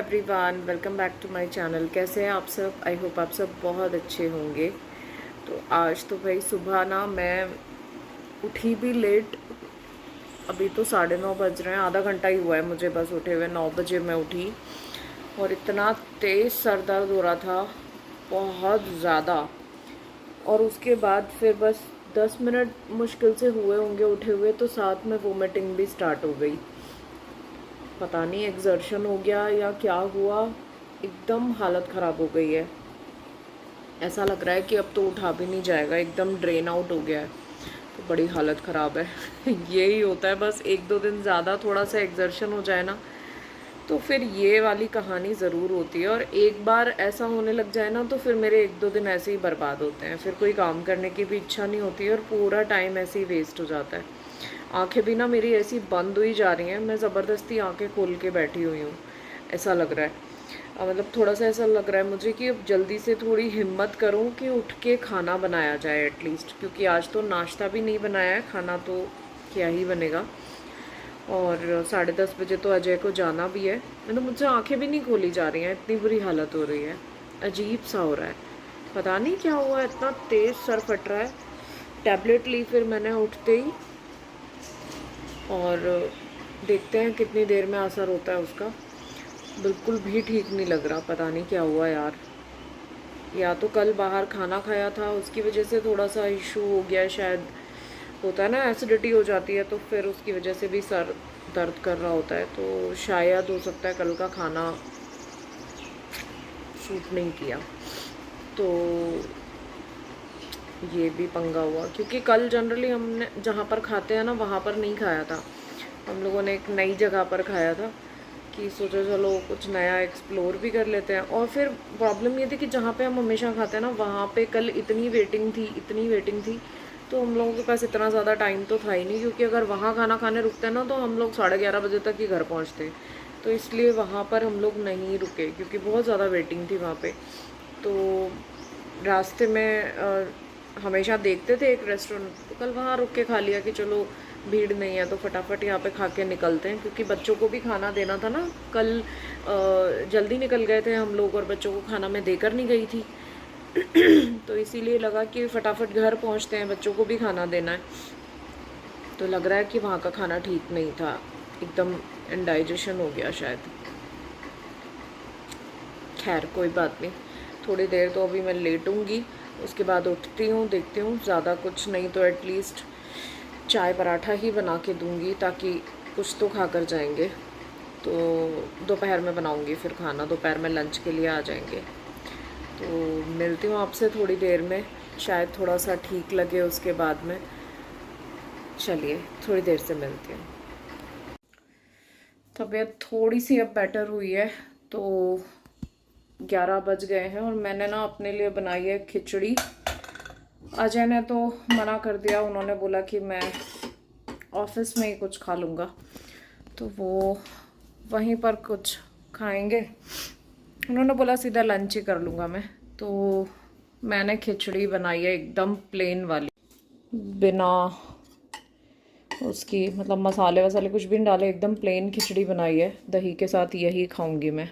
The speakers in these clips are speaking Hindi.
Everyone, welcome back to my channel. कैसे हैं आप सब? आई होप आप सब बहुत अच्छे होंगे। तो आज तो भाई सुबह ना मैं उठी भी लेट। अभी तो 9:30 बज रहे हैं, आधा घंटा ही हुआ है मुझे बस उठे हुए। 9 बजे मैं उठी और इतना तेज़ सर दर्द हो रहा था, बहुत ज़्यादा। और उसके बाद फिर बस 10 मिनट मुश्किल से हुए होंगे उठे हुए, तो साथ में वोमिटिंग भी स्टार्ट हो गई। पता नहीं एक्सर्शन हो गया या क्या हुआ, एकदम हालत ख़राब हो गई है। ऐसा लग रहा है कि अब तो उठा भी नहीं जाएगा, एकदम ड्रेन आउट हो गया है। तो बड़ी हालत ख़राब है। यही होता है, बस एक दो दिन ज़्यादा थोड़ा सा एक्सर्शन हो जाए ना, तो फिर ये वाली कहानी ज़रूर होती है। और एक बार ऐसा होने लग जाए ना, तो फिर मेरे एक दो दिन ऐसे ही बर्बाद होते हैं। फिर कोई काम करने की भी इच्छा नहीं होती और पूरा टाइम ऐसे ही वेस्ट हो जाता है। आंखें भी ना मेरी ऐसी बंद हुई जा रही हैं, मैं ज़बरदस्ती आंखें खोल के बैठी हुई हूँ, ऐसा लग रहा है। मतलब थोड़ा सा ऐसा लग रहा है मुझे कि अब जल्दी से थोड़ी हिम्मत करूँ कि उठ के खाना बनाया जाए एटलीस्ट, क्योंकि आज तो नाश्ता भी नहीं बनाया है, खाना तो क्या ही बनेगा। और 10:30 बजे तो अजय को जाना भी है। मतलब मुझसे आंखें भी नहीं खोली जा रही हैं, इतनी बुरी हालत हो रही है। अजीब सा हो रहा है, पता नहीं क्या हुआ, इतना तेज़ सर फट रहा है। टैबलेट ली फिर मैंने उठते ही, और देखते हैं कितनी देर में असर होता है उसका। बिल्कुल भी ठीक नहीं लग रहा, पता नहीं क्या हुआ यार। या तो कल बाहर खाना खाया था, उसकी वजह से थोड़ा सा इशू हो गया है शायद। होता है ना, एसिडिटी हो जाती है तो फिर उसकी वजह से भी सर दर्द कर रहा होता है। तो शायद हो सकता है कल का खाना सूट नहीं किया, तो ये भी पंगा हुआ। क्योंकि कल जनरली हमने जहाँ पर खाते हैं ना, वहाँ पर नहीं खाया था। हम लोगों ने एक नई जगह पर खाया था कि सोचा चलो कुछ नया एक्सप्लोर भी कर लेते हैं। और फिर प्रॉब्लम ये थी कि जहाँ पे हम हमेशा खाते हैं ना, वहाँ पे कल इतनी वेटिंग थी, तो हम लोगों के पास इतना ज़्यादा टाइम तो था ही नहीं। क्योंकि अगर वहाँ खाना खाने रुकते हैं ना, तो हम लोग 11:30 बजे तक ही घर पहुँचते। तो इसलिए वहाँ पर हम लोग नहीं रुके, क्योंकि बहुत ज़्यादा वेटिंग थी वहाँ पर। तो रास्ते में हमेशा देखते थे एक रेस्टोरेंट, तो कल वहाँ रुक के खा लिया कि चलो भीड़ नहीं है तो फटाफट यहाँ पे खा के निकलते हैं। क्योंकि बच्चों को भी खाना देना था ना कल। जल्दी निकल गए थे हम लोग और बच्चों को खाना मैं देकर नहीं गई थी। तो इसीलिए लगा कि फटाफट घर पहुँचते हैं, बच्चों को भी खाना देना है। तो लग रहा है कि वहाँ का खाना ठीक नहीं था, एकदम इंडाइजेशन हो गया शायद। खैर कोई बात नहीं, थोड़ी देर तो अभी मैं लेटूंगी, उसके बाद उठती हूँ, देखती हूँ। ज़्यादा कुछ नहीं तो एटलीस्ट चाय पराठा ही बना के दूँगी, ताकि कुछ तो खा कर जाएंगे। तो दोपहर में बनाऊँगी फिर खाना, दोपहर में लंच के लिए आ जाएंगे। तो मिलती हूँ आपसे थोड़ी देर में, शायद थोड़ा सा ठीक लगे उसके बाद में। चलिए थोड़ी देर से मिलती हूँ। तबीयत थोड़ी सी अब बेटर हुई है। तो 11 बज गए हैं और मैंने ना अपने लिए बनाई है खिचड़ी। अजय ने तो मना कर दिया, उन्होंने बोला कि मैं ऑफिस में ही कुछ खा लूँगा, तो वो वहीं पर कुछ खाएंगे। उन्होंने बोला सीधा लंच ही कर लूँगा मैं। तो मैंने खिचड़ी बनाई है एकदम प्लेन वाली, बिना उसकी मतलब मसाले वसाले कुछ भी नहीं डाले, एकदम प्लेन खिचड़ी बनाई है। दही के साथ यही खाऊंगी मैं,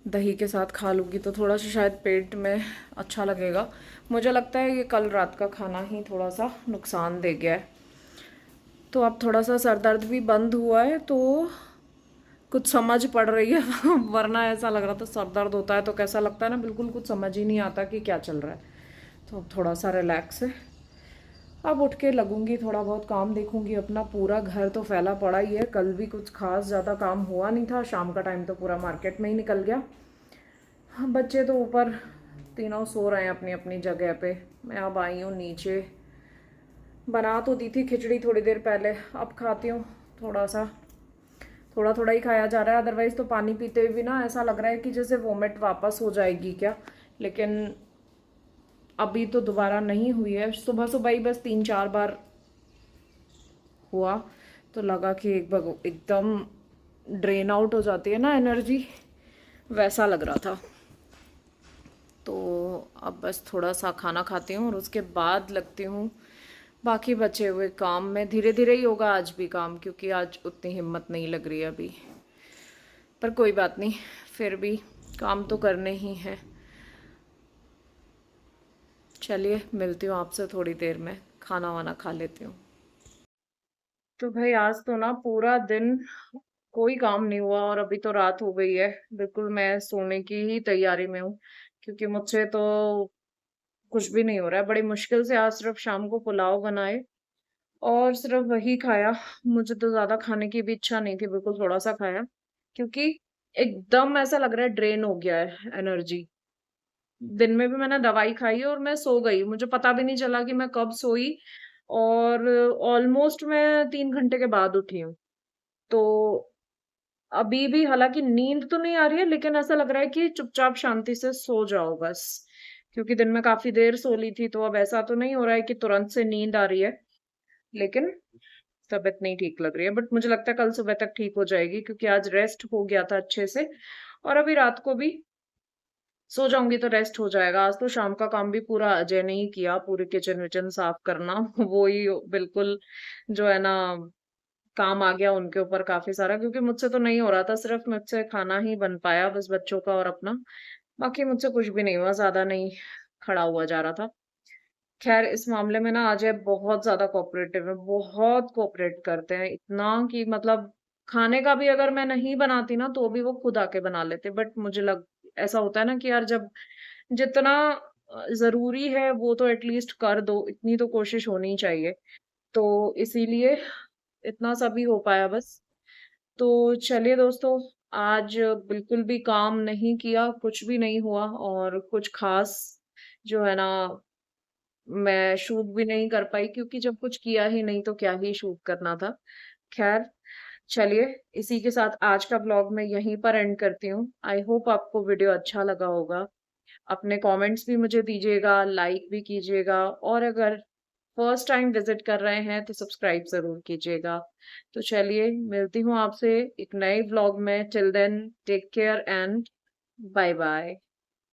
दही के साथ खा लूँगी तो थोड़ा सा शायद पेट में अच्छा लगेगा। मुझे लगता है ये कल रात का खाना ही थोड़ा सा नुकसान दे गया है। तो अब थोड़ा सा सर दर्द भी बंद हुआ है, तो कुछ समझ पड़ रही है। वरना ऐसा लग रहा था, सर दर्द होता है तो कैसा लगता है ना, बिल्कुल कुछ समझ ही नहीं आता कि क्या चल रहा है। तो अब थोड़ा सा रिलैक्स है। अब उठ के लगूंगी, थोड़ा बहुत काम देखूंगी अपना। पूरा घर तो फैला पड़ा ही है, कल भी कुछ खास ज़्यादा काम हुआ नहीं था। शाम का टाइम तो पूरा मार्केट में ही निकल गया। हाँ, बच्चे तो ऊपर तीनों सो रहे हैं अपनी अपनी जगह पे। मैं अब आई हूँ नीचे। बना तो दी थी खिचड़ी थोड़ी देर पहले, अब खाती हूँ। थोड़ा थोड़ा ही खाया जा रहा है, अदरवाइज तो पानी पीते हुए भी ना ऐसा लग रहा है कि जैसे वोमिट वापस हो जाएगी क्या। लेकिन अभी तो दोबारा नहीं हुई है। सुबह सुबह ही बस 3-4 बार हुआ, तो लगा कि एकदम ड्रेन आउट हो जाती है ना एनर्जी, वैसा लग रहा था। तो अब बस थोड़ा सा खाना खाती हूँ और उसके बाद लगती हूँ बाकी बचे हुए काम में। धीरे धीरे ही होगा आज भी काम, क्योंकि आज उतनी हिम्मत नहीं लग रही है अभी। पर कोई बात नहीं, फिर भी काम तो करने ही हैं। चलिए मिलती हूँ आपसे थोड़ी देर में, खाना वाना खा लेती हूँ। तो भाई आज तो ना पूरा दिन कोई काम नहीं हुआ और अभी तो रात हो गई है। बिल्कुल मैं सोने की ही तैयारी में हूँ, क्योंकि मुझसे तो कुछ भी नहीं हो रहा है। बड़ी मुश्किल से आज सिर्फ शाम को पुलाव बनाए और सिर्फ वही खाया। मुझे तो ज्यादा खाने की भी इच्छा नहीं थी, बिल्कुल थोड़ा सा खाया, क्योंकि एकदम ऐसा लग रहा है ड्रेन हो गया है एनर्जी। दिन में भी मैंने दवाई खाई और मैं सो गई, मुझे पता भी नहीं चला कि मैं कब सोई। और ऑलमोस्ट मैं 3 घंटे के बाद उठी हूँ। तो अभी भी हालांकि नींद तो नहीं आ रही है, लेकिन ऐसा लग रहा है कि चुपचाप शांति से सो जाओ बस, क्योंकि दिन में काफी देर सो ली थी। तो अब ऐसा तो नहीं हो रहा है कि तुरंत से नींद आ रही है, लेकिन तबीयत नहीं ठीक लग रही है। बट मुझे लगता है कल सुबह तक ठीक हो जाएगी, क्योंकि आज रेस्ट हो गया था अच्छे से। और अभी रात को भी सो जाऊंगी तो रेस्ट हो जाएगा। आज तो शाम का काम भी पूरा अजय ने ही किया, पूरे किचन विचन साफ करना वो ही बिल्कुल जो है ना, काम आ गया उनके ऊपर काफी सारा, क्योंकि मुझसे तो नहीं हो रहा था। सिर्फ मुझसे खाना ही बन पाया बस बच्चों का और अपना, बाकी मुझसे कुछ भी नहीं हुआ, ज्यादा नहीं खड़ा हुआ जा रहा था। खैर इस मामले में ना अजय बहुत ज्यादा कोऑपरेटिव है, बहुत कोऑपरेट करते हैं, इतना कि मतलब खाने का भी अगर मैं नहीं बनाती ना तो भी वो खुद आके बना लेते। बट मुझे लग ऐसा होता है ना कि यार जब जितना जरूरी है वो तो एटलीस्ट कर दो, इतनी तो कोशिश होनी चाहिए। तो इसीलिए इतना सा भी हो पाया बस। तो चलिए दोस्तों, आज बिल्कुल भी काम नहीं किया, कुछ भी नहीं हुआ और कुछ खास जो है ना मैं शूट भी नहीं कर पाई, क्योंकि जब कुछ किया ही नहीं तो क्या ही शूट करना था। खैर चलिए, इसी के साथ आज का ब्लॉग मैं यहीं पर एंड करती हूँ। आई होप आपको वीडियो अच्छा लगा होगा। अपने कमेंट्स भी मुझे दीजिएगा, लाइक भी कीजिएगा, और अगर फर्स्ट टाइम विजिट कर रहे हैं तो सब्सक्राइब जरूर कीजिएगा। तो चलिए मिलती हूँ आपसे एक नए व्लॉग में। Till then take care and bye bye.